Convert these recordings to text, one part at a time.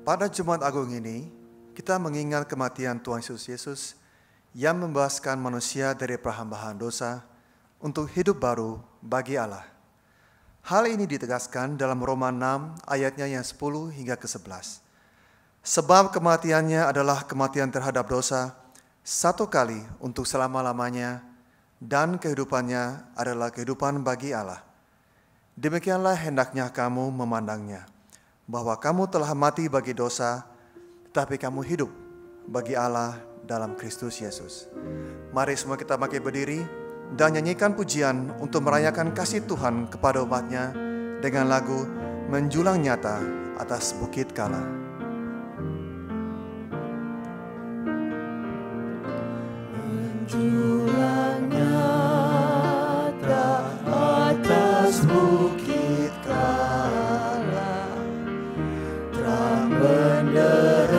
Pada Jumat Agung ini, kita mengingat kematian Tuhan Yesus yang membebaskan manusia dari perhambaan dosa untuk hidup baru bagi Allah. Hal ini ditegaskan dalam Roma 6 ayatnya yang 10 hingga ke-11. Sebab kematiannya adalah kematian terhadap dosa satu kali untuk selama-lamanya, dan kehidupannya adalah kehidupan bagi Allah. Demikianlah hendaknya kamu memandangnya, bahwa kamu telah mati bagi dosa, tetapi kamu hidup bagi Allah dalam Kristus Yesus. Mari semua kita bangkit berdiri dan nyanyikan pujian untuk merayakan kasih Tuhan kepada umat-Nya dengan lagu Menjulang Nyata Atas Bukit Kala. Menjulang nyata atas bukit Kala, terang benderang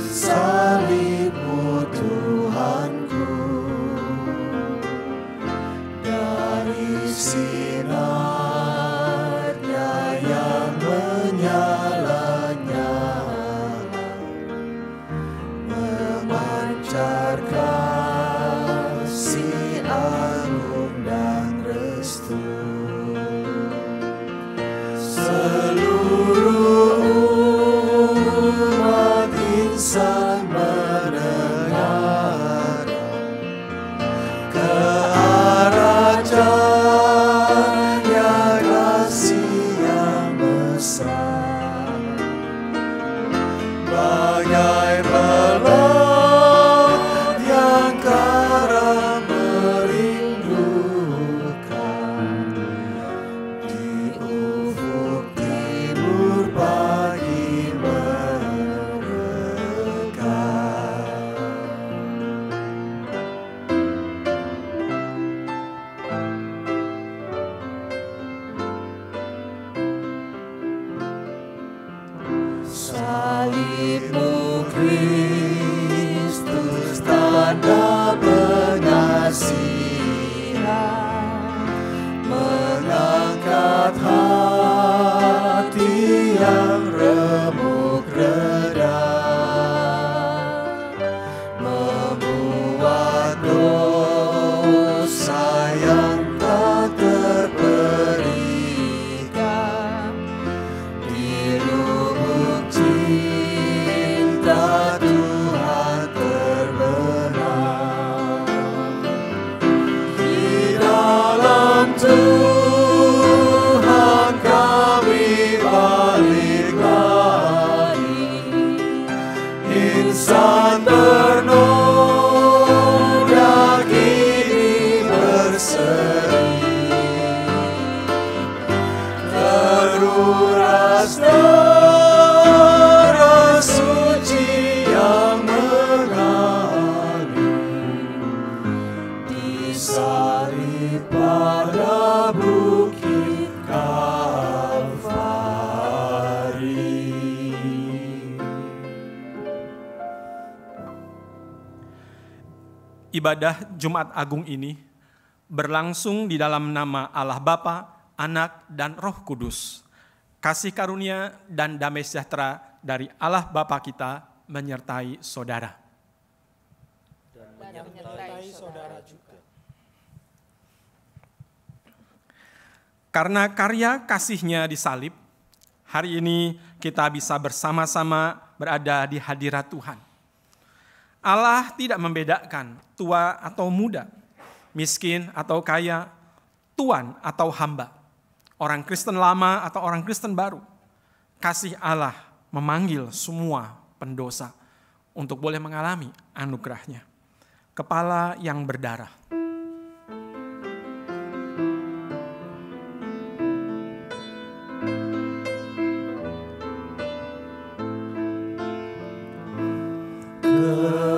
salib-Mu Tuhanku, dari sinarnya yang menyala-nyala, memancarkan kasih agung dan restu. Seluruh umat insan mendengar ke arah cahaya kasih yang besar, bagai belah yang kara merindukan di ufuk timur pagi mereka. Salib-Mu Kristus, tanda pengasihan, mengangkat hati yang remuk reda, membuat dosa yang tak terperikan di lubuk cinta Tuhan terbenam. Di dalam Tuhan kami balik lagi, insan ternoda kini berseri, teruras darah suci yang mengalir, disalib pada bukit Kalvari. Ibadah Jumat Agung ini berlangsung di dalam nama Allah Bapa, Anak, dan Roh Kudus. Kasih karunia dan damai sejahtera dari Allah Bapa kita menyertai saudara. Dan menyertai saudara juga. Karena karya kasih-Nya di salib, hari ini kita bisa bersama-sama berada di hadirat Tuhan. Allah tidak membedakan tua atau muda, miskin atau kaya, tuan atau hamba, orang Kristen lama atau orang Kristen baru. Kasih Allah memanggil semua pendosa untuk boleh mengalami anugerah-Nya. Kepala yang berdarah.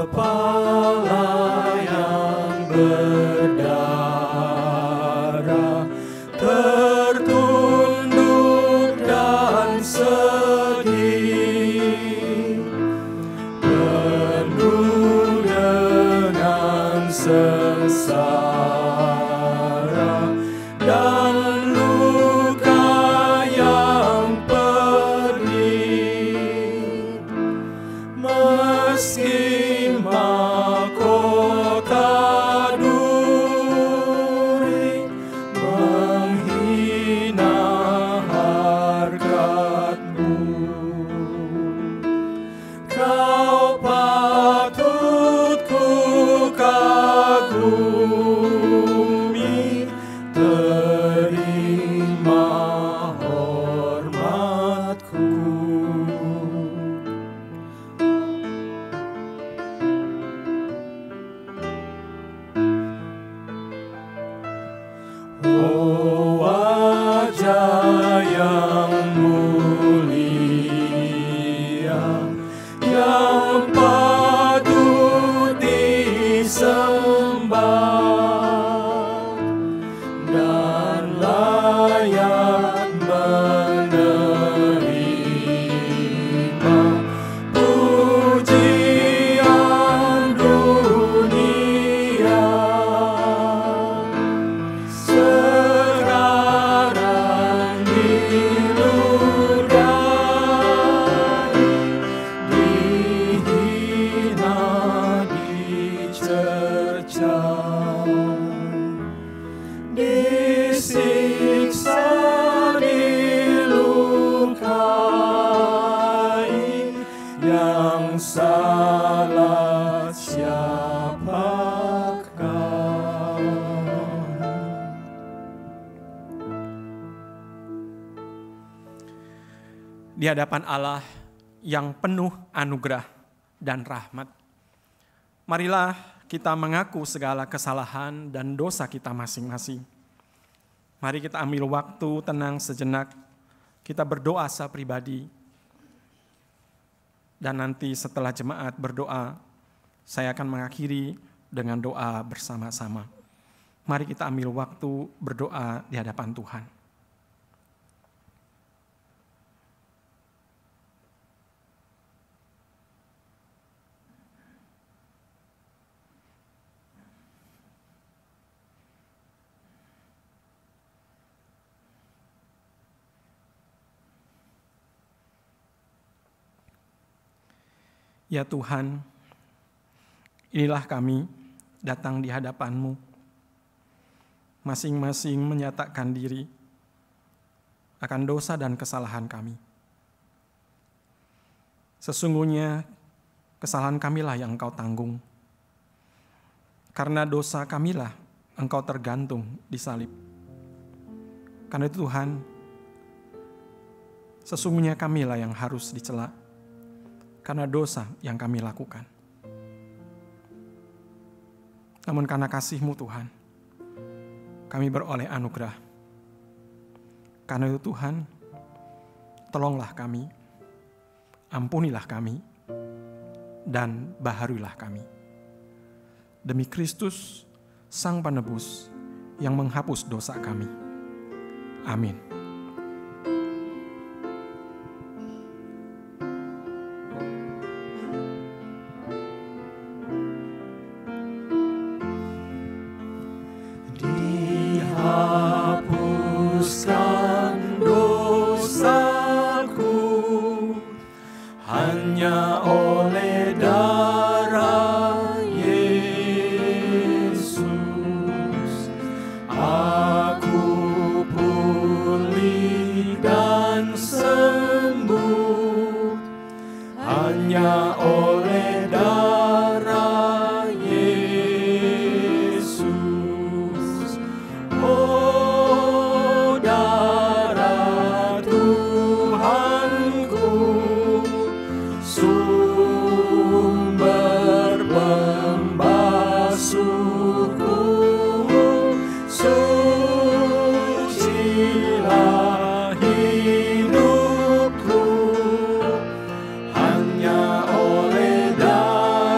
Kepala yang berdarah, tertunduk dan sedih, penuh dengan sengsara dan luka yang pedih. meski mahkota duri menghina harkat-Mu, Kau patut ku kagumi, terima hormat-Ku. Oh, wajah yang mulia, yang patut disembah dan layak menerima pujian dunia. Sekarang diludahi, dihina, dicerca, disiksa, dilukai, yang salah siapakah? Di hadapan Allah yang penuh anugerah dan rahmat, marilah kita mengaku segala kesalahan dan dosa kita masing-masing. Mari kita ambil waktu tenang sejenak, kita berdoa sepribadi, dan nanti setelah jemaat berdoa, saya akan mengakhiri dengan doa bersama-sama. Mari kita ambil waktu berdoa di hadapan Tuhan. Ya Tuhan, inilah kami datang di hadapan-Mu, masing-masing menyatakan diri akan dosa dan kesalahan kami. Sesungguhnya kesalahan kamilah yang Engkau tanggung, karena dosa kamilah Engkau tergantung di salib. Karena itu Tuhan, sesungguhnya kamilah yang harus dicela, karena dosa yang kami lakukan. Namun karena kasih-Mu Tuhan, kami beroleh anugerah. Karena itu Tuhan, tolonglah kami, ampunilah kami, dan baharuilah kami. Demi Kristus, Sang Penebus yang menghapus dosa kami. Amin. Dihapuskan dosaku hanya oleh darah Yesus. Aku pulih dan sembuh hanya oleh darah Yesus. Oh, darah Tuhanku, sumber pembasuhku, sucilah hidupku hanya oleh darah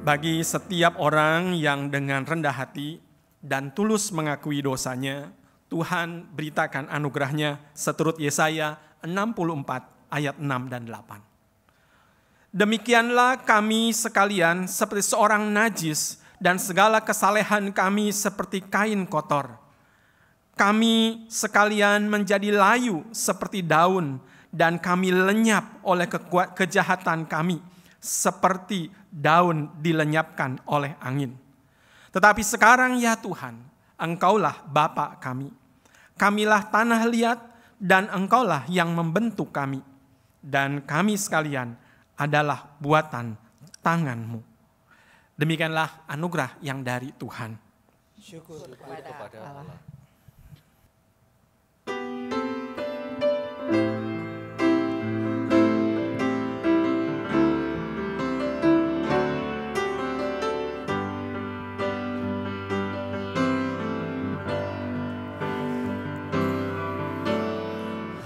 Bagi setiap orang yang dengan rendah hati dan tulus mengakui dosanya, Tuhan beritakan anugerahnya seturut Yesaya 64 ayat 6 dan 8. Demikianlah kami sekalian seperti seorang najis dan segala kesalehan kami seperti kain kotor. Kami sekalian menjadi layu seperti daun dan kami lenyap oleh kejahatan kami seperti daun dilenyapkan oleh angin. Tetapi sekarang ya Tuhan, Engkaulah Bapa kami. Kamilah tanah liat dan Engkaulah yang membentuk kami. Dan kami sekalian adalah buatan tangan-Mu. Demikianlah anugerah yang dari Tuhan. Syukur kepada Allah.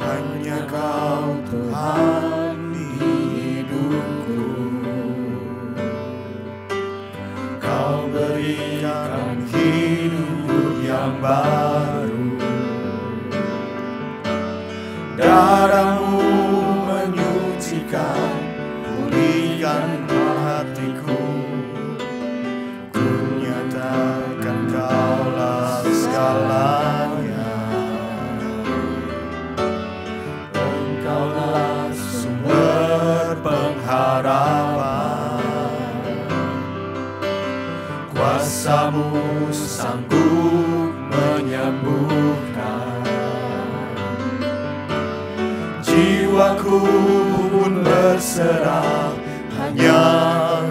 Hanya Kau Tuhan di hidupku, Kau berikan hidup yang baru. Darah-Mu menyucikan, pulihkan hatiku. Ku nyatakan Kaulah segalanya. Engkaulah sumber pengharapan. Kuasa-Mu sanggup menyembuhkan. Jiwaku pun berserah hanya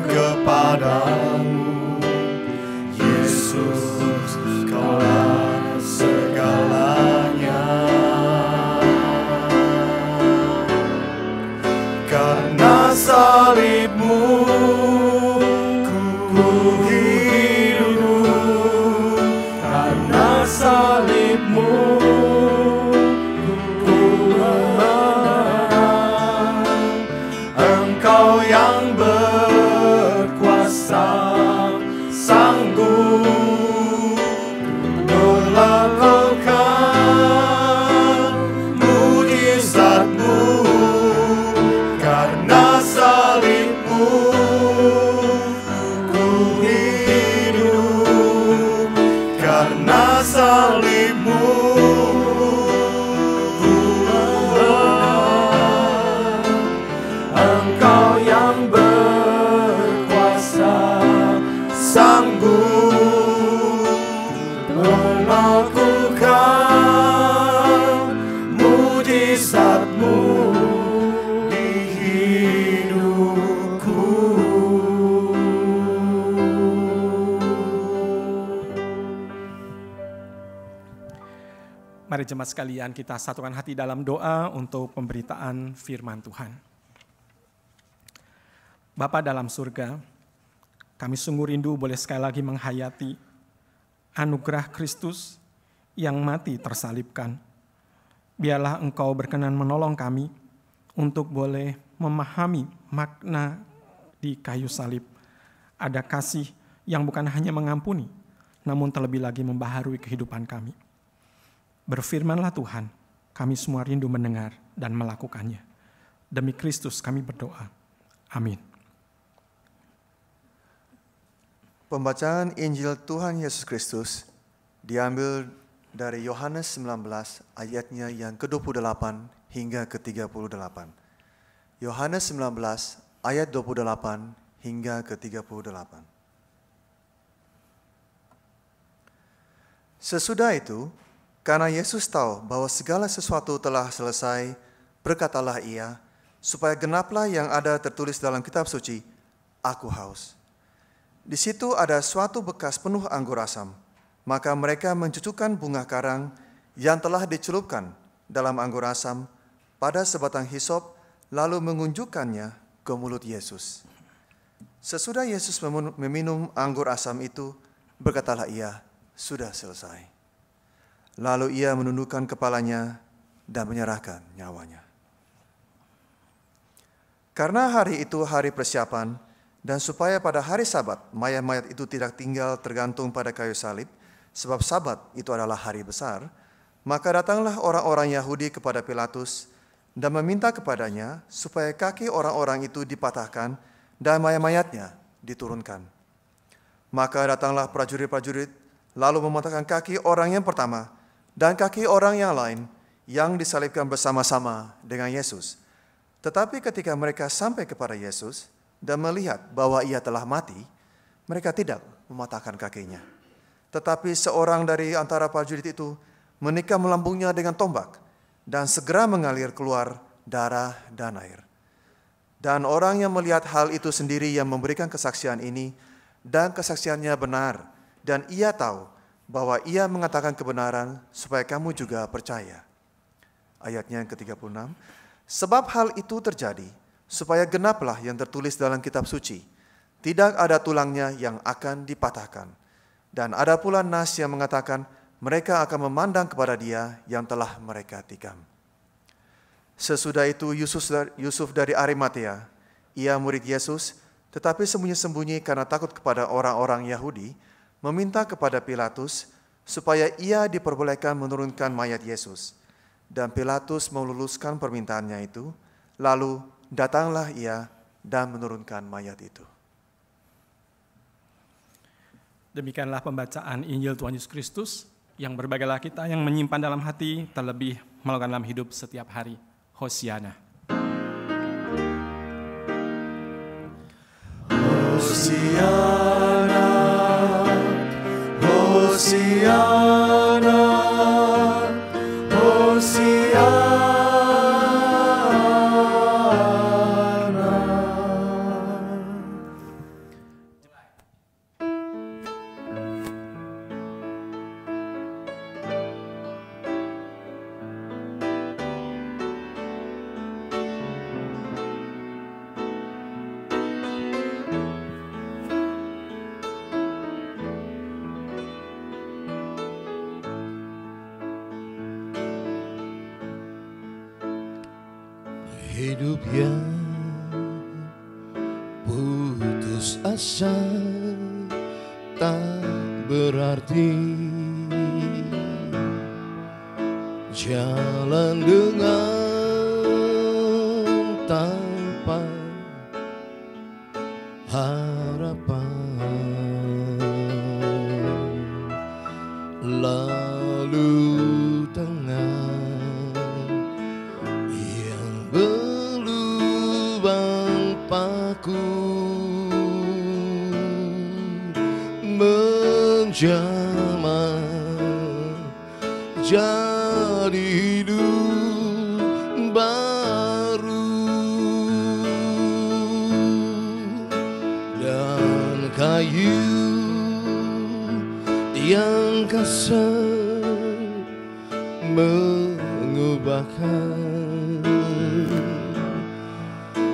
kepadamu. Yesus, Kaulah segalanya. Karena salib-Mu ku hidup. Karena salib-Mu ku menang. Engkau yang berkuasa sanggup melakukan mujizat-Mu. Karena salib-Mu ku hidup. Karena salib-Mu ku menang. Engkau yang berkuasa sanggup melakukan mujizat-Mu di hidupku. Mari jemaat sekalian kita satukan hati dalam doa untuk pemberitaan firman Tuhan. Bapa dalam surga, kami sungguh rindu boleh sekali lagi menghayati anugerah Kristus yang mati tersalibkan. Biarlah Engkau berkenan menolong kami untuk boleh memahami makna di kayu salib. Ada kasih yang bukan hanya mengampuni, namun terlebih lagi membaharui kehidupan kami. Berfirmanlah Tuhan, kami semua rindu mendengar dan melakukannya. Demi Kristus kami berdoa. Amin. Pembacaan Injil Tuhan Yesus Kristus diambil dari Yohanes 19 ayatnya yang ke-28 hingga ke-38. Yohanes 19 ayat 28 hingga ke-38. Sesudah itu, karena Yesus tahu bahwa segala sesuatu telah selesai, berkatalah ia, supaya genaplah yang ada tertulis dalam kitab suci, Aku haus. Di situ ada suatu bekas penuh anggur asam. Maka mereka mencucukkan bunga karang yang telah dicelupkan dalam anggur asam pada sebatang hisop, lalu mengunjukkannya ke mulut Yesus. Sesudah Yesus meminum anggur asam itu, berkatalah ia, sudah selesai. Lalu ia menundukkan kepalanya dan menyerahkan nyawanya. Karena hari itu hari persiapan, Dan supaya pada hari Sabat mayat-mayat itu tidak tinggal tergantung pada kayu salib, sebab Sabat itu adalah hari besar, maka datanglah orang-orang Yahudi kepada Pilatus dan meminta kepadanya supaya kaki orang-orang itu dipatahkan dan mayat-mayatnya diturunkan. Maka datanglah prajurit-prajurit lalu mematahkan kaki orang yang pertama dan kaki orang yang lain yang disalibkan bersama-sama dengan Yesus. Tetapi ketika mereka sampai kepada Yesus dan melihat bahwa ia telah mati, mereka tidak mematahkan kakinya. Tetapi seorang dari antara prajurit itu menikam lambungnya dengan tombak, dan segera mengalir keluar darah dan air. Dan orang yang melihat hal itu sendiri yang memberikan kesaksian ini, dan kesaksiannya benar, dan ia tahu bahwa ia mengatakan kebenaran supaya kamu juga percaya. Ayatnya yang ke-36, sebab hal itu terjadi, supaya genaplah yang tertulis dalam kitab suci, tidak ada tulangnya yang akan dipatahkan. Dan ada pula nas yang mengatakan, mereka akan memandang kepada dia yang telah mereka tikam. Sesudah itu Yusuf dari Arimatea, ia murid Yesus, tetapi sembunyi-sembunyi karena takut kepada orang-orang Yahudi, meminta kepada Pilatus supaya ia diperbolehkan menurunkan mayat Yesus. Dan Pilatus meluluskan permintaannya itu, lalu datanglah ia dan menurunkan mayat itu. Demikianlah pembacaan Injil Tuhan Yesus Kristus, yang berbahagialah kita yang menyimpan dalam hati, terlebih melakukan dalam hidup setiap hari. Hosiana. Hosiana, Hosiana, Hosiana. Hidup yang putus asa tak berarti, jalan dengan tanpa harapan, lalu tangan yang berlubang paku menjamah jadi hidup baru, dan kayu yang kasar mengubahkan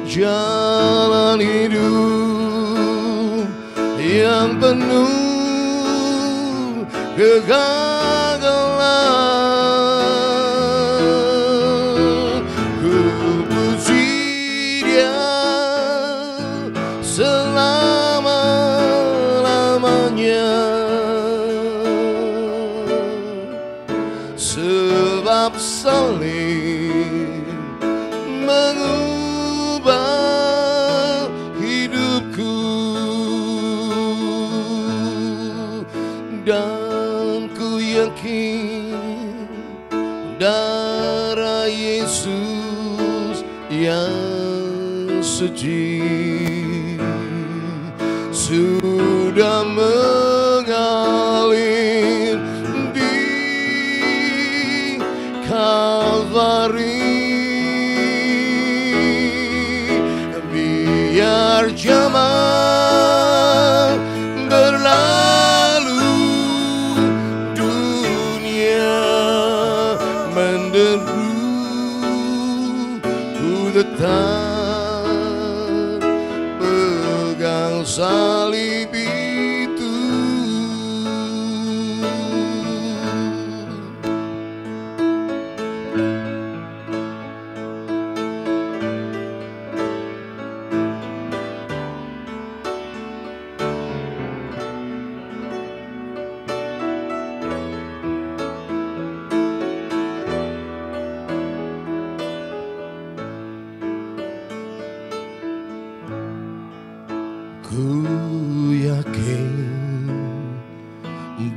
jalan hidup yang penuh kegagalan. Ku puji Dia selama-lamanya, sebab salib mengubah hidupku, dan ku yakin darah Yesus yang suci sudah mengalir di Kalvari. Biar zaman berlalu, dunia menderu, ku tetap pegang salib itu. Ku yakin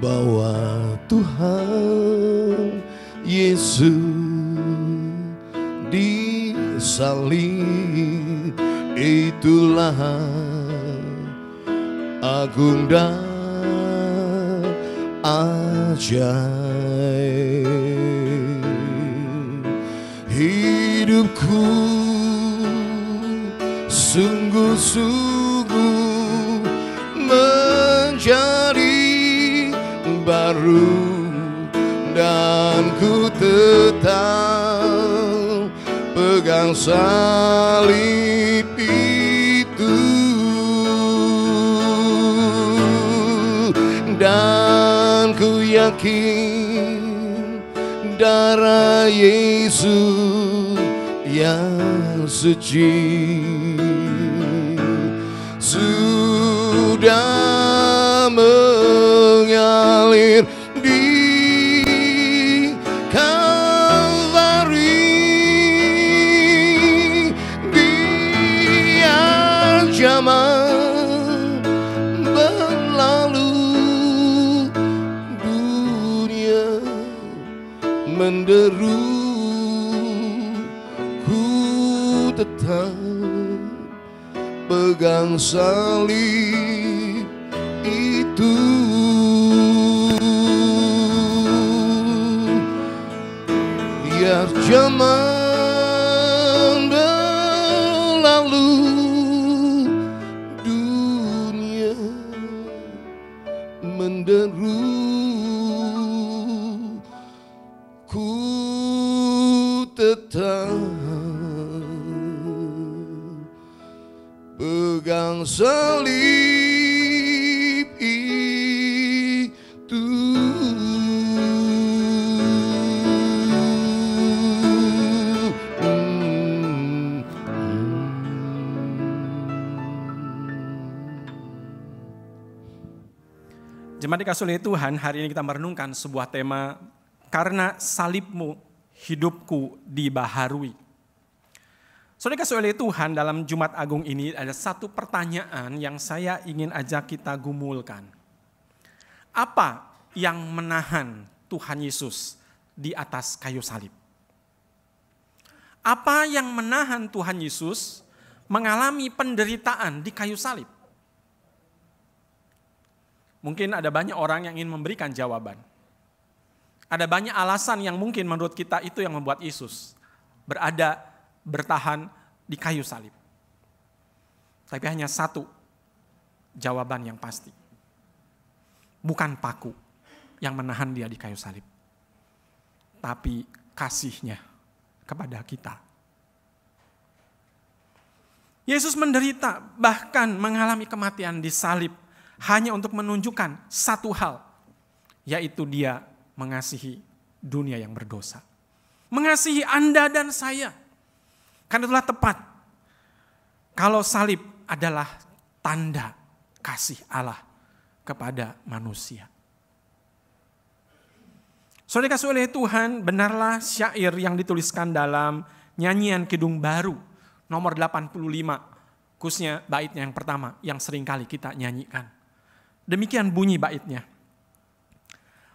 bahwa Tuhan Yesus disalib itulah agung dan ajaib. Hidupku sungguh-sungguh menjadi baru, dan ku tetap pegang salib itu, dan ku yakin darah Yesus yang suci sudah mengalir di Kalvari. Biar zaman berlalu, dunia menderu, ku tetap pegang salib itu. Biar zaman berlalu, dunia menderu, ku tetap pegang salib itu. Jemaat dikasih oleh Tuhan, hari ini kita merenungkan sebuah tema, karena salibmu hidupku dibaharui. Saudara dikasih oleh Tuhan, dalam Jumat Agung ini ada satu pertanyaan yang saya ingin ajak kita gumulkan. Apa yang menahan Tuhan Yesus di atas kayu salib? Apa yang menahan Tuhan Yesus mengalami penderitaan di kayu salib? Mungkin ada banyak orang yang ingin memberikan jawaban. Ada banyak alasan yang mungkin menurut kita itu yang membuat Yesus bertahan di kayu salib. Tapi hanya satu jawaban yang pasti. Bukan paku yang menahan dia di kayu salib, tapi kasihnya kepada kita. Yesus menderita, bahkan mengalami kematian di salib, hanya untuk menunjukkan satu hal, yaitu dia mengasihi dunia yang berdosa. Mengasihi Anda dan saya. Karena itulah tepat kalau salib adalah tanda kasih Allah kepada manusia. Saudara dikasihi oleh Tuhan, benarlah syair yang dituliskan dalam nyanyian Kidung Baru nomor 85, khususnya baitnya yang pertama yang sering kali kita nyanyikan. Demikian bunyi baitnya.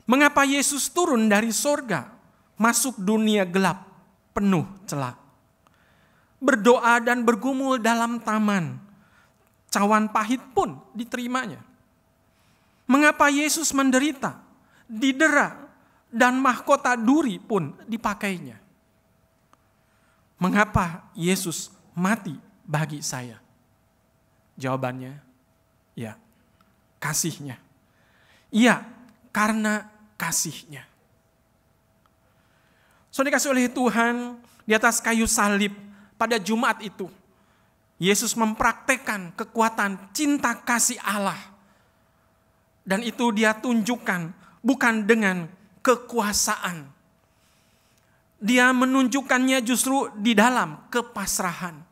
Mengapa Yesus turun dari sorga, masuk dunia gelap, penuh celah. Berdoa dan bergumul dalam taman, cawan pahit pun diterimanya. Mengapa Yesus menderita, didera, dan mahkota duri pun dipakainya. Mengapa Yesus mati bagi saya? Jawabannya, ya, kasihnya. Iya, karena kasihnya. Saudara dikasihi oleh Tuhan, di atas kayu salib pada Jumat itu, Yesus mempraktekkan kekuatan cinta kasih Allah. Dan itu dia tunjukkan bukan dengan kekuasaan. Dia menunjukkannya justru di dalam kepasrahan.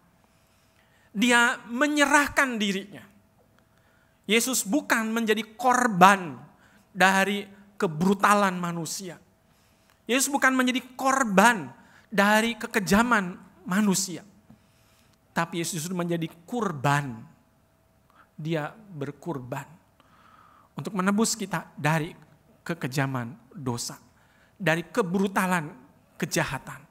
Dia menyerahkan dirinya. Yesus bukan menjadi korban dari kebrutalan manusia. Yesus bukan menjadi korban dari kekejaman manusia. Tapi Yesus menjadi kurban Dia berkurban untuk menebus kita dari kekejaman dosa, dari kebrutalan kejahatan.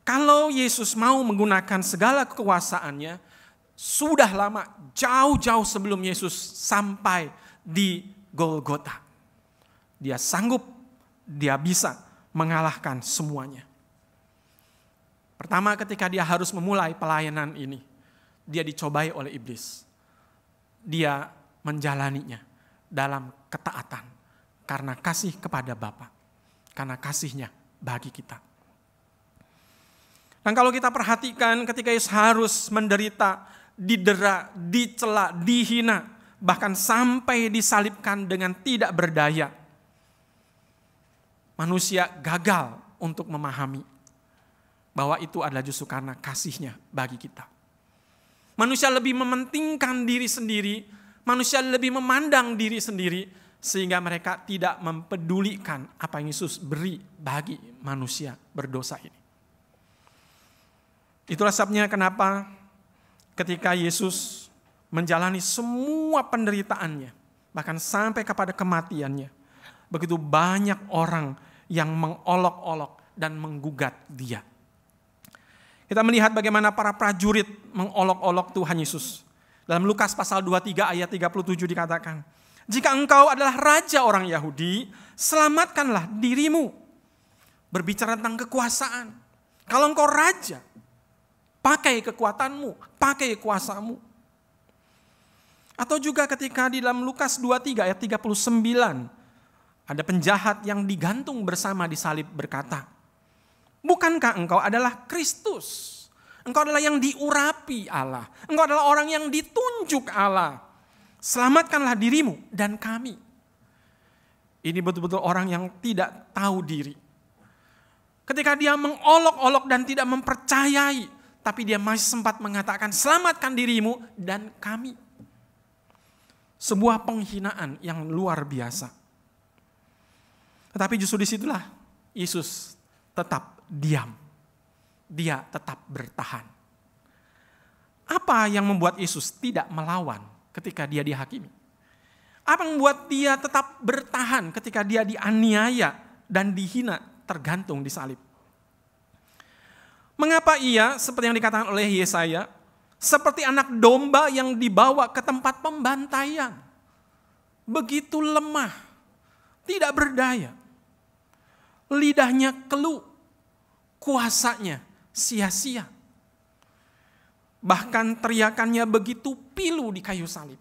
Kalau Yesus mau menggunakan segala kekuasaannya, sudah lama, jauh-jauh sebelum Yesus sampai di Golgota. Dia sanggup, dia bisa mengalahkan semuanya. Pertama, ketika dia harus memulai pelayanan ini, dia dicobai oleh iblis. Dia menjalaninya dalam ketaatan karena kasih kepada Bapa, karena kasihnya bagi kita. Dan kalau kita perhatikan ketika Yesus harus menderita, didera, dicela, dihina, bahkan sampai disalibkan dengan tidak berdaya, manusia gagal untuk memahami bahwa itu adalah justru karena kasihnya bagi kita. Manusia lebih mementingkan diri sendiri, manusia lebih memandang diri sendiri, sehingga mereka tidak mempedulikan apa yang Yesus beri bagi manusia berdosa ini. Itulah sebabnya kenapa ketika Yesus menjalani semua penderitaannya, bahkan sampai kepada kematiannya, begitu banyak orang yang mengolok-olok dan menggugat dia. Kita melihat bagaimana para prajurit mengolok-olok Tuhan Yesus. Dalam Lukas pasal 23 ayat 37 dikatakan, "Jika engkau adalah raja orang Yahudi, selamatkanlah dirimu." Berbicara tentang kekuasaan. Kalau engkau raja, pakai kekuatanmu, pakai kuasamu. Atau juga ketika di dalam Lukas 23 ayat 39, ada penjahat yang digantung bersama di salib berkata, "Bukankah engkau adalah Kristus? Engkau adalah yang diurapi Allah. Engkau adalah orang yang ditunjuk Allah. Selamatkanlah dirimu dan kami." Ini betul-betul orang yang tidak tahu diri. Ketika dia mengolok-olok dan tidak mempercayai, tapi dia masih sempat mengatakan, "Selamatkan dirimu dan kami." Sebuah penghinaan yang luar biasa. Tetapi justru disitulah Yesus tetap diam. Dia tetap bertahan. Apa yang membuat Yesus tidak melawan ketika dia dihakimi? Apa yang membuat dia tetap bertahan ketika dia dianiaya dan dihina, tergantung di salib? Mengapa ia, seperti yang dikatakan oleh Yesaya, seperti anak domba yang dibawa ke tempat pembantaian? Begitu lemah, tidak berdaya. Lidahnya keluh, kuasanya sia-sia. Bahkan teriakannya begitu pilu di kayu salib.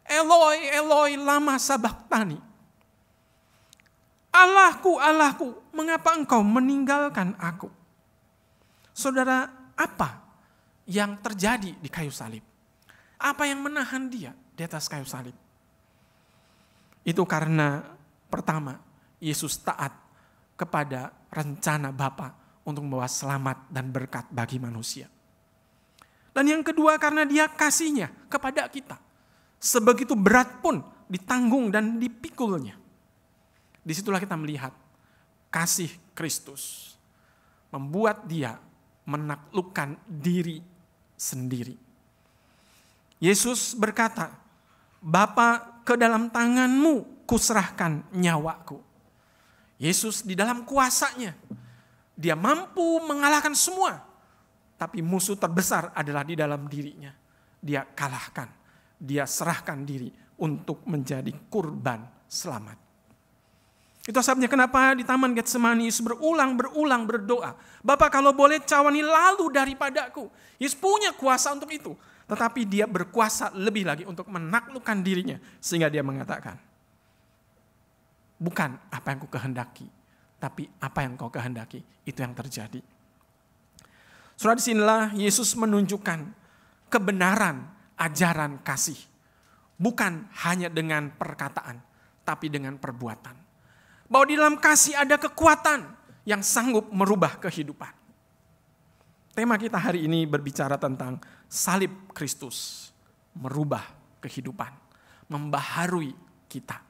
"Eloi, Eloi, lama sabachthani." "Allahku, Allahku, mengapa engkau meninggalkan aku?" Saudara, apa yang terjadi di kayu salib? Apa yang menahan dia di atas kayu salib? Itu karena pertama, Yesus taat kepada rencana Bapa untuk membawa selamat dan berkat bagi manusia. Dan yang kedua, karena dia kasihnya kepada kita. Sebegitu berat pun ditanggung dan dipikulnya. Disitulah kita melihat kasih Kristus membuat dia menaklukkan diri sendiri. Yesus berkata, "Bapa, ke dalam tanganmu kuserahkan nyawaku." Yesus di dalam kuasanya, dia mampu mengalahkan semua. Tapi musuh terbesar adalah di dalam dirinya. Dia kalahkan, dia serahkan diri untuk menjadi kurban selamat. Itu sebabnya kenapa di Taman Getsemani Yesus berulang berdoa, "Bapa, kalau boleh cawan ini lalu daripadaku." Yesus punya kuasa untuk itu. Tetapi dia berkuasa lebih lagi untuk menaklukkan dirinya. Sehingga dia mengatakan, "Bukan apa yang ku kehendaki, tapi apa yang kau kehendaki, itu yang terjadi." Saudara, disinilah Yesus menunjukkan kebenaran ajaran kasih. Bukan hanya dengan perkataan, tapi dengan perbuatan. Bahwa di dalam kasih ada kekuatan yang sanggup merubah kehidupan. Tema kita hari ini berbicara tentang salib Kristus. Merubah kehidupan, membaharui kita.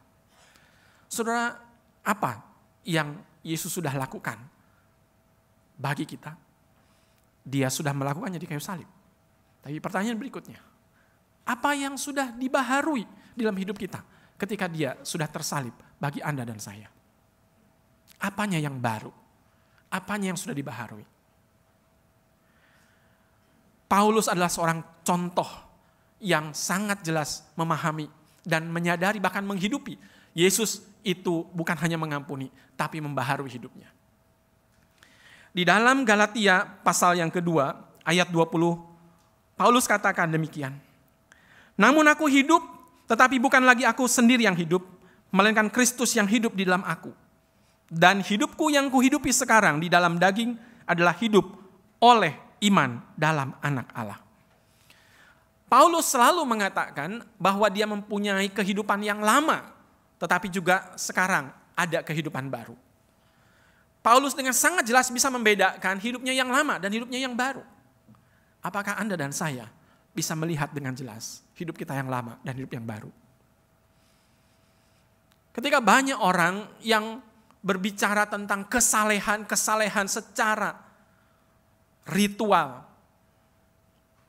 Saudara, apa yang Yesus sudah lakukan bagi kita? Dia sudah melakukannya di kayu salib. Tapi pertanyaan berikutnya, Apa yang sudah dibaharui dalam hidup kita ketika dia sudah tersalib bagi Anda dan saya? Apanya yang baru? Apanya yang sudah dibaharui? Paulus adalah seorang contoh yang sangat jelas memahami dan menyadari bahkan menghidupi Yesus itu bukan hanya mengampuni tapi membaharui hidupnya. Di dalam Galatia pasal yang kedua ayat 20 Paulus katakan demikian. Namun aku hidup tetapi bukan lagi aku sendiri yang hidup melainkan Kristus yang hidup di dalam aku. Dan hidupku yang kuhidupi sekarang di dalam daging adalah hidup oleh iman dalam Anak Allah. Paulus selalu mengatakan bahwa dia mempunyai kehidupan yang lama, tetapi juga sekarang ada kehidupan baru. Paulus dengan sangat jelas bisa membedakan hidupnya yang lama dan hidupnya yang baru. Apakah Anda dan saya bisa melihat dengan jelas hidup kita yang lama dan hidup yang baru? Ketika banyak orang yang berbicara tentang kesalehan secara ritual,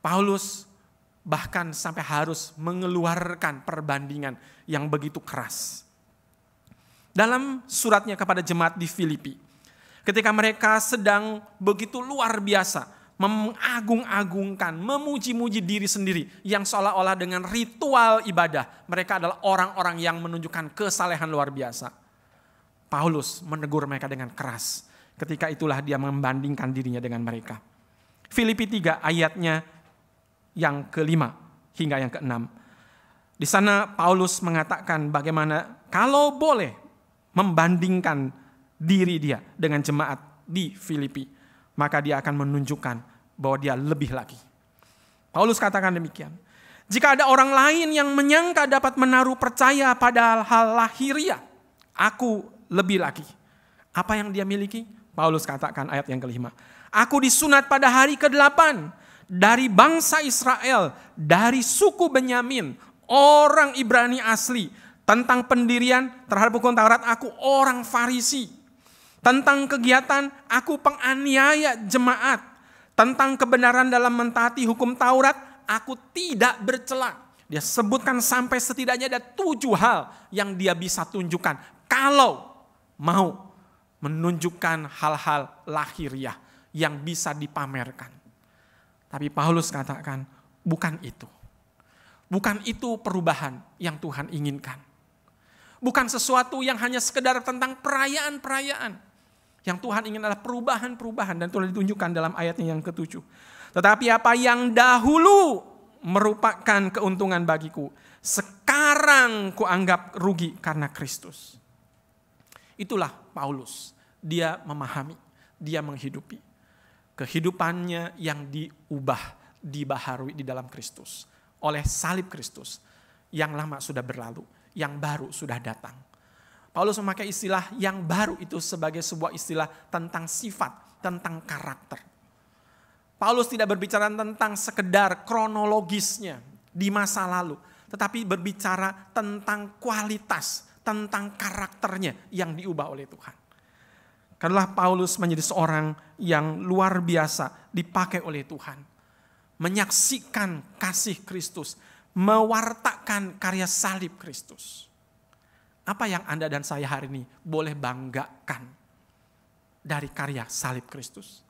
Paulus bahkan sampai harus mengeluarkan perbandingan yang begitu keras. Dalam suratnya kepada jemaat di Filipi, ketika mereka sedang begitu luar biasa mengagung-agungkan, memuji-muji diri sendiri yang seolah-olah dengan ritual ibadah mereka adalah orang-orang yang menunjukkan kesalehan luar biasa. Paulus menegur mereka dengan keras. Ketika itulah dia membandingkan dirinya dengan mereka. Filipi 3 ayatnya yang ke-5 hingga yang ke-6. Di sana Paulus mengatakan bagaimana kalau boleh membandingkan diri dia dengan jemaat di Filipi, maka dia akan menunjukkan bahwa dia lebih lagi. Paulus katakan demikian. Jika ada orang lain yang menyangka dapat menaruh percaya pada hal lahiriah, aku lebih lagi. Apa yang dia miliki? Paulus katakan ayat yang ke-5. Aku disunat pada hari ke-8 dari bangsa Israel, dari suku Benyamin, orang Ibrani asli. Tentang pendirian terhadap hukum Taurat, aku orang Farisi. Tentang kegiatan, aku penganiaya jemaat. Tentang kebenaran dalam mentaati hukum Taurat, aku tidak bercela. Dia sebutkan sampai setidaknya ada 7 hal yang dia bisa tunjukkan. Kalau mau menunjukkan hal-hal lahiriah yang bisa dipamerkan. Tapi Paulus katakan, bukan itu. Bukan itu perubahan yang Tuhan inginkan. Bukan sesuatu yang hanya sekedar tentang perayaan-perayaan. Yang Tuhan ingin adalah perubahan-perubahan dan telah ditunjukkan dalam ayatnya yang ke-7. Tetapi apa yang dahulu merupakan keuntungan bagiku, sekarang kuanggap rugi karena Kristus. Itulah Paulus. Dia memahami, dia menghidupi. Kehidupannya yang diubah, dibaharui di dalam Kristus. Oleh salib Kristus. Yang lama sudah berlalu, yang baru sudah datang. Paulus memakai istilah yang baru itu sebagai sebuah istilah tentang sifat, tentang karakter. Paulus tidak berbicara tentang sekedar kronologisnya di masa lalu, tetapi berbicara tentang kualitas, tentang karakternya yang diubah oleh Tuhan. Karena Paulus menjadi seorang yang luar biasa dipakai oleh Tuhan. Menyaksikan kasih Kristus, mewartakan karya salib Kristus. Apa yang Anda dan saya hari ini boleh banggakan dari karya salib Kristus?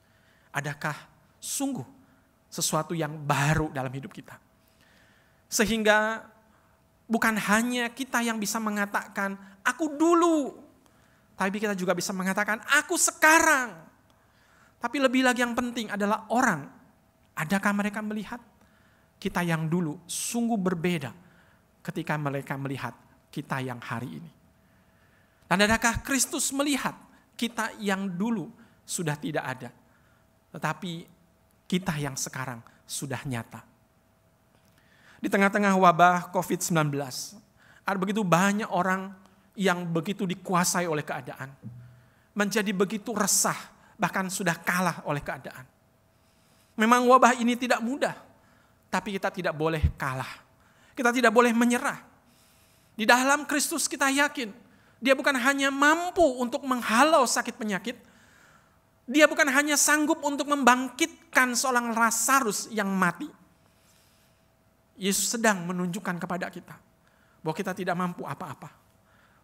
Adakah sungguh sesuatu yang baru dalam hidup kita? Sehingga bukan hanya kita yang bisa mengatakan, aku dulu. Tapi kita juga bisa mengatakan, aku sekarang. Tapi lebih lagi yang penting adalah orang. Adakah mereka melihat kita yang dulu sungguh berbeda ketika mereka melihat kita yang hari ini? Dan adakah Kristus melihat kita yang dulu sudah tidak ada, tetapi kita yang sekarang sudah nyata? Di tengah-tengah wabah COVID-19, ada begitu banyak orang yang begitu dikuasai oleh keadaan, menjadi begitu resah, bahkan sudah kalah oleh keadaan. Memang wabah ini tidak mudah, tapi kita tidak boleh kalah. Kita tidak boleh menyerah. Di dalam Kristus kita yakin, dia bukan hanya mampu untuk menghalau sakit penyakit, dia bukan hanya sanggup untuk membangkitkan seorang Lazarus yang mati. Yesus sedang menunjukkan kepada kita bahwa kita tidak mampu apa-apa.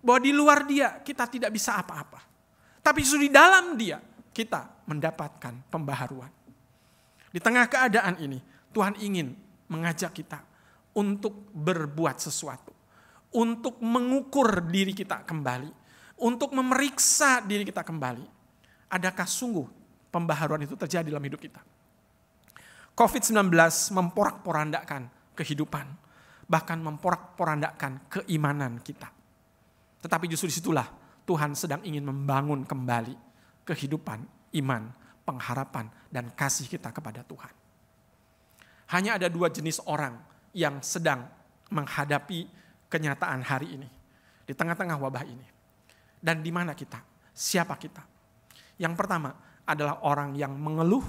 Bahwa di luar Dia kita tidak bisa apa-apa. Tapi justru di dalam Dia kita mendapatkan pembaharuan. Di tengah keadaan ini Tuhan ingin mengajak kita untuk berbuat sesuatu. Untuk mengukur diri kita kembali. Untuk memeriksa diri kita kembali. Adakah sungguh pembaharuan itu terjadi dalam hidup kita? COVID-19 memporak-porandakan kehidupan. Bahkan memporak-porandakan keimanan kita. Tetapi justru disitulah Tuhan sedang ingin membangun kembali kehidupan, iman, pengharapan, dan kasih kita kepada Tuhan. Hanya ada 2 jenis orang yang sedang menghadapi kenyataan hari ini. Di tengah-tengah wabah ini. Dan di mana kita? Siapa kita? Yang pertama adalah orang yang mengeluh.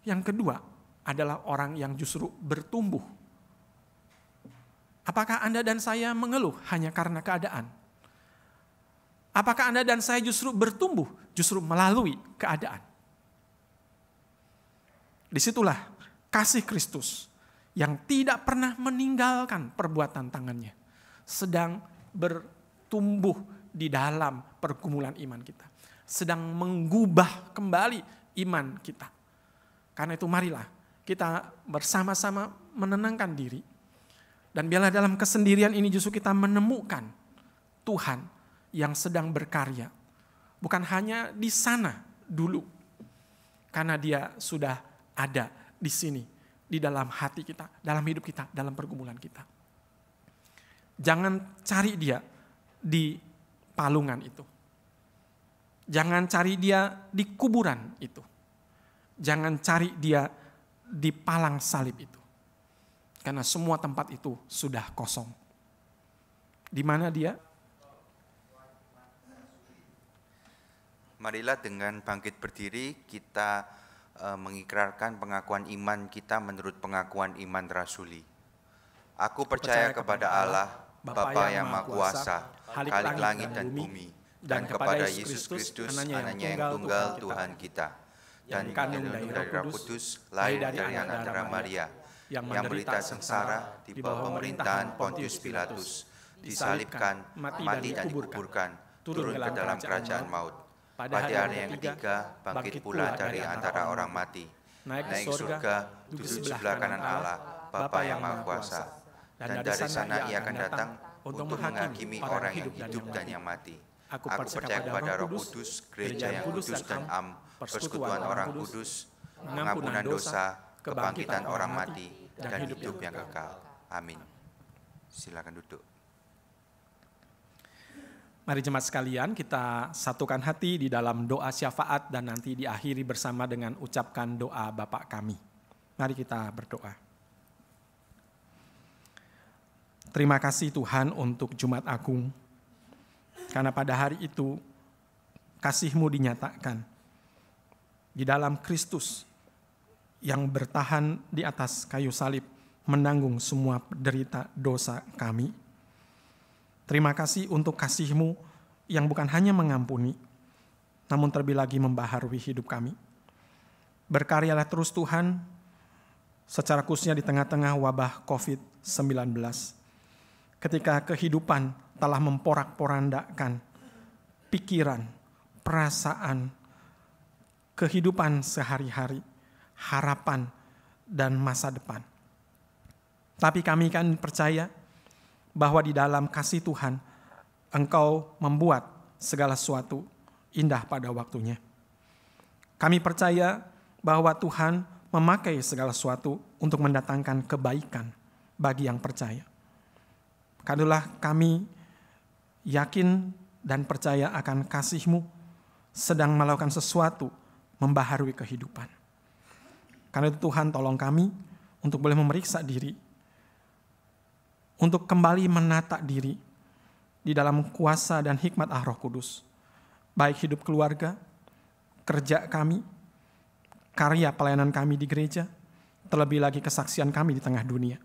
Yang kedua adalah orang yang justru bertumbuh. Apakah Anda dan saya mengeluh hanya karena keadaan? Apakah Anda dan saya justru bertumbuh justru melalui keadaan? Disitulah kasih Kristus yang tidak pernah meninggalkan perbuatan tangannya sedang bertumbuh di dalam pergumulan iman kita. Sedang menggubah kembali iman kita. Karena itu marilah kita bersama-sama menenangkan diri. Dan biarlah dalam kesendirian ini justru kita menemukan Tuhan yang sedang berkarya. Bukan hanya di sana dulu. Karena Dia sudah ada di sini. Di dalam hati kita, dalam hidup kita, dalam pergumulan kita. Jangan cari Dia di palungan itu. Jangan cari Dia di kuburan itu. Jangan cari Dia di palang salib itu. Karena semua tempat itu sudah kosong. Di mana Dia? Marilah dengan bangkit berdiri kita mengikrarkan pengakuan iman kita menurut pengakuan iman rasuli. Aku percaya kepada Allah, Bapa yang Maha Kuasa, Khalik langit dan bumi, dan kepada Yesus Kristus, Anaknya yang tunggal Tuhan kita, dan dikandung dari Roh Kudus, lahir dari anak darah Maria, yang menderita sengsara di bawah pemerintahan Pontius Pilatus, disalibkan, mati dan dikuburkan, turun ke dalam kerajaan maut. Pada hari yang ketiga, bangkit pula dari antara orang mati, naik ke surga, duduk sebelah kanan Allah, Bapa yang Maha Kuasa. Dan dari sana Ia akan datang untuk menghakimi orang yang hidup dan yang mati. Aku percaya kepada Roh Kudus, gereja yang kudus dan am, persekutuan orang kudus, pengampunan dosa, kebangkitan orang mati, dan hidup yang kekal. Amin. Silakan duduk. Mari jemaat sekalian kita satukan hati di dalam doa syafaat dan nanti diakhiri bersama dengan ucapkan doa Bapa kami. Mari kita berdoa. Terima kasih Tuhan untuk Jumat Agung. Karena pada hari itu kasih-Mu dinyatakan di dalam Kristus yang bertahan di atas kayu salib menanggung semua derita dosa kami. Terima kasih untuk kasih-Mu yang bukan hanya mengampuni, namun terlebih lagi membaharui hidup kami. Berkaryalah terus Tuhan, secara khususnya di tengah-tengah wabah COVID-19. Ketika kehidupan telah memporak-porandakan pikiran, perasaan, kehidupan sehari-hari, harapan, dan masa depan. Tapi kami kan percaya bahwa di dalam kasih Tuhan, Engkau membuat segala sesuatu indah pada waktunya. Kami percaya bahwa Tuhan memakai segala sesuatu untuk mendatangkan kebaikan bagi yang percaya. Karenanya kami yakin dan percaya akan kasih-Mu sedang melakukan sesuatu membaharui kehidupan. Karena itu Tuhan tolong kami untuk boleh memeriksa diri, untuk kembali menata diri di dalam kuasa dan hikmat Roh Kudus. Baik hidup keluarga, kerja kami, karya pelayanan kami di gereja, terlebih lagi kesaksian kami di tengah dunia.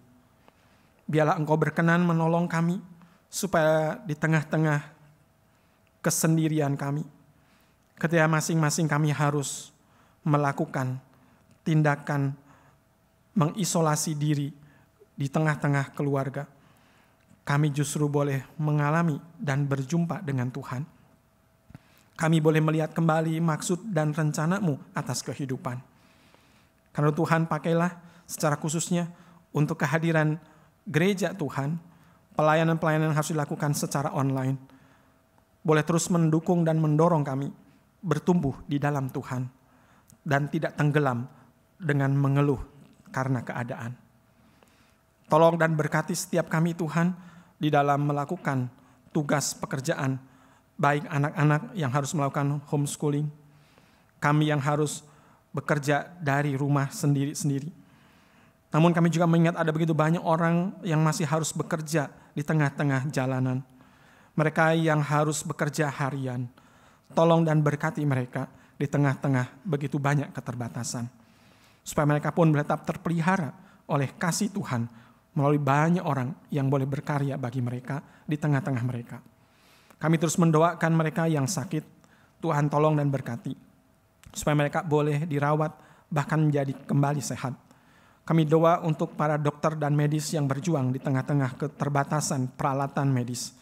Biarlah Engkau berkenan menolong kami, supaya di tengah-tengah kesendirian kami, ketika masing-masing kami harus melakukan tindakan mengisolasi diri di tengah-tengah keluarga. Kami justru boleh mengalami dan berjumpa dengan Tuhan. Kami boleh melihat kembali maksud dan rencana-Mu atas kehidupan. Karena Tuhan, pakailah secara khususnya untuk kehadiran gereja Tuhan, pelayanan-pelayanan yang harus dilakukan secara online, boleh terus mendukung dan mendorong kami bertumbuh di dalam Tuhan dan tidak tenggelam dengan mengeluh karena keadaan. Tolong dan berkati setiap kami Tuhan di dalam melakukan tugas pekerjaan, baik anak-anak yang harus melakukan homeschooling, kami yang harus bekerja dari rumah sendiri-sendiri. Namun kami juga mengingat ada begitu banyak orang yang masih harus bekerja di tengah-tengah jalanan. Mereka yang harus bekerja harian. Tolong dan berkati mereka di tengah-tengah begitu banyak keterbatasan. Supaya mereka pun tetap terpelihara oleh kasih Tuhan melalui banyak orang yang boleh berkarya bagi mereka di tengah-tengah mereka. Kami terus mendoakan mereka yang sakit, Tuhan tolong dan berkati, supaya mereka boleh dirawat bahkan menjadi kembali sehat. Kami doa untuk para dokter dan medis yang berjuang di tengah-tengah keterbatasan peralatan medis.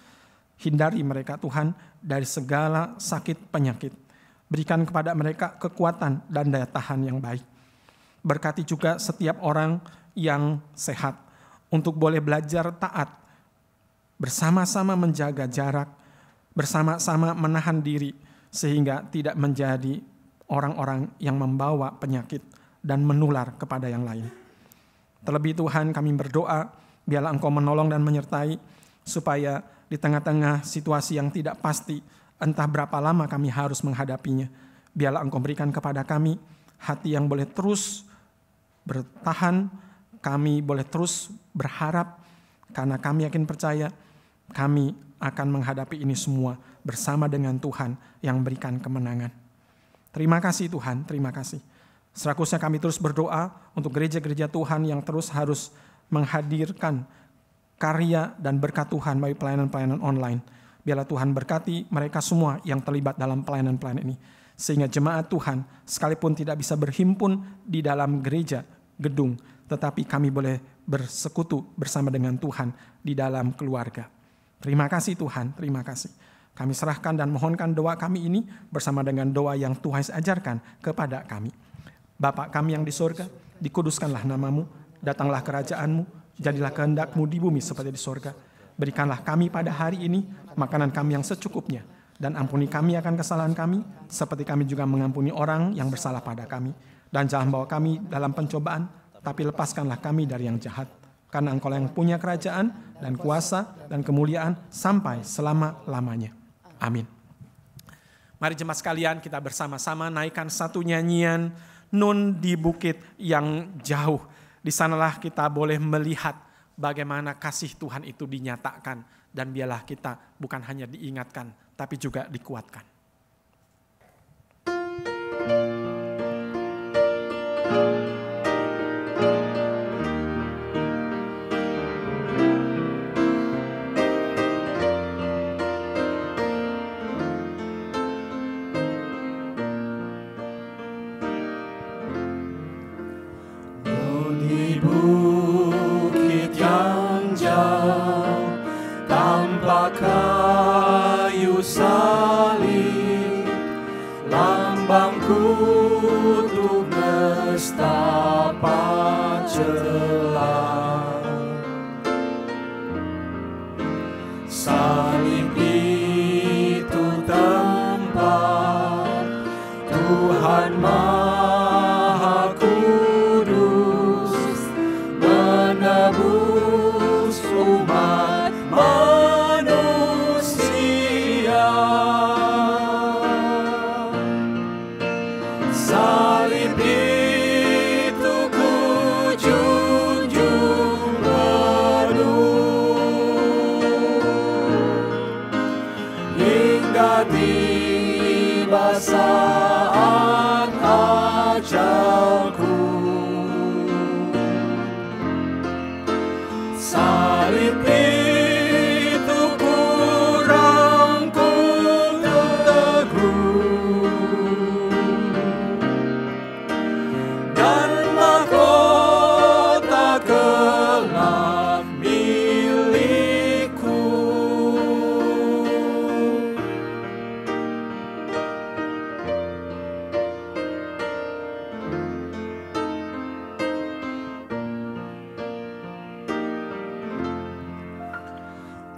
Hindari mereka Tuhan dari segala sakit penyakit. Berikan kepada mereka kekuatan dan daya tahan yang baik. Berkati juga setiap orang yang sehat untuk boleh belajar taat, bersama-sama menjaga jarak, bersama-sama menahan diri, sehingga tidak menjadi orang-orang yang membawa penyakit dan menular kepada yang lain. Terlebih Tuhan, kami berdoa, biarlah Engkau menolong dan menyertai, supaya di tengah-tengah situasi yang tidak pasti, entah berapa lama kami harus menghadapinya, biarlah Engkau berikan kepada kami hati yang boleh terus bertahan, kami boleh terus berharap, karena kami yakin percaya, kami akan menghadapi ini semua bersama dengan Tuhan yang berikan kemenangan. Terima kasih Tuhan, terima kasih. Seterusnya kami terus berdoa untuk gereja-gereja Tuhan yang terus harus menghadirkan karya dan berkat Tuhan bagi pelayanan-pelayanan online. Biarlah Tuhan berkati mereka semua yang terlibat dalam pelayanan-pelayanan ini. Sehingga jemaat Tuhan sekalipun tidak bisa berhimpun di dalam gereja, gedung, tetapi kami boleh bersekutu bersama dengan Tuhan di dalam keluarga. Terima kasih Tuhan, terima kasih. Kami serahkan dan mohonkan doa kami ini bersama dengan doa yang Tuhan ajarkan kepada kami. Bapa kami yang di surga, dikuduskanlah namamu, datanglah kerajaan-Mu, jadilah kehendak-Mu di bumi seperti di surga. Berikanlah kami pada hari ini makanan kami yang secukupnya, dan ampuni kami akan kesalahan kami, seperti kami juga mengampuni orang yang bersalah pada kami. Dan jangan bawa kami dalam pencobaan, tapi lepaskanlah kami dari yang jahat. Karena Engkau yang punya kerajaan dan kuasa dan kemuliaan sampai selama-lamanya. Amin. Mari jemaat sekalian kita bersama-sama naikkan satu nyanyian Nun di Bukit yang Jauh. Di sanalah kita boleh melihat bagaimana kasih Tuhan itu dinyatakan. Dan biarlah kita bukan hanya diingatkan, tapi juga dikuatkan. Kayu salib, lambang kutuk nestapa celah. Salib itu tempat Tuhan Maha Kudus menebus umat manusia. Salib itu ku junjung penuh hingga tiba saat ajalku. Salib itu ku rangkul teguh dan mahkota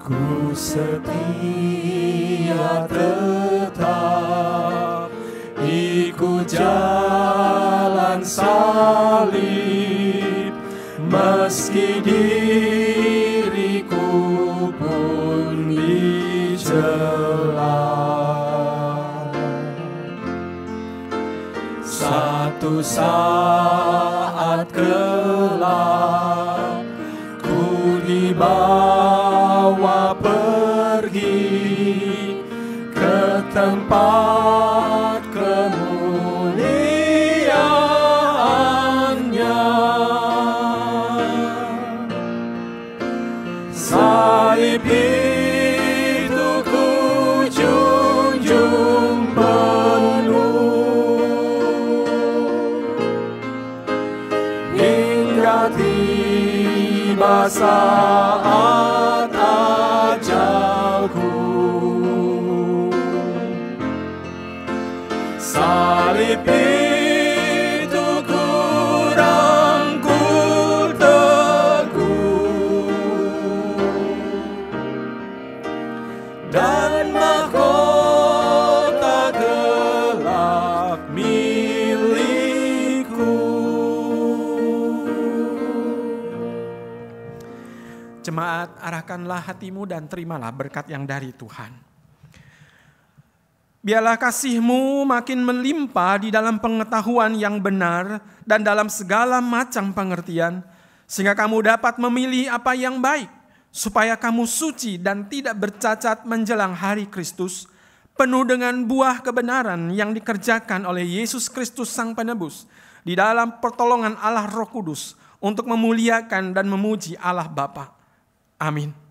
Ku setia tetap ikut jalan salib, meski diriku pun dicela. Satu saat kelak ku dibawa pergi ke tempat kemuliaannya. Salib itu ku junjung hingga tiba saat ajalku. Salib itu ku rangkul teguh, dan mahkota gelap milikku. Jemaat, arahkanlah hatimu dan terimalah berkat yang dari Tuhan. Biarlah kasih-Mu makin melimpah di dalam pengetahuan yang benar dan dalam segala macam pengertian, sehingga kamu dapat memilih apa yang baik, supaya kamu suci dan tidak bercacat menjelang hari Kristus, penuh dengan buah kebenaran yang dikerjakan oleh Yesus Kristus Sang Penebus, di dalam pertolongan Allah Roh Kudus, untuk memuliakan dan memuji Allah Bapa. Amin.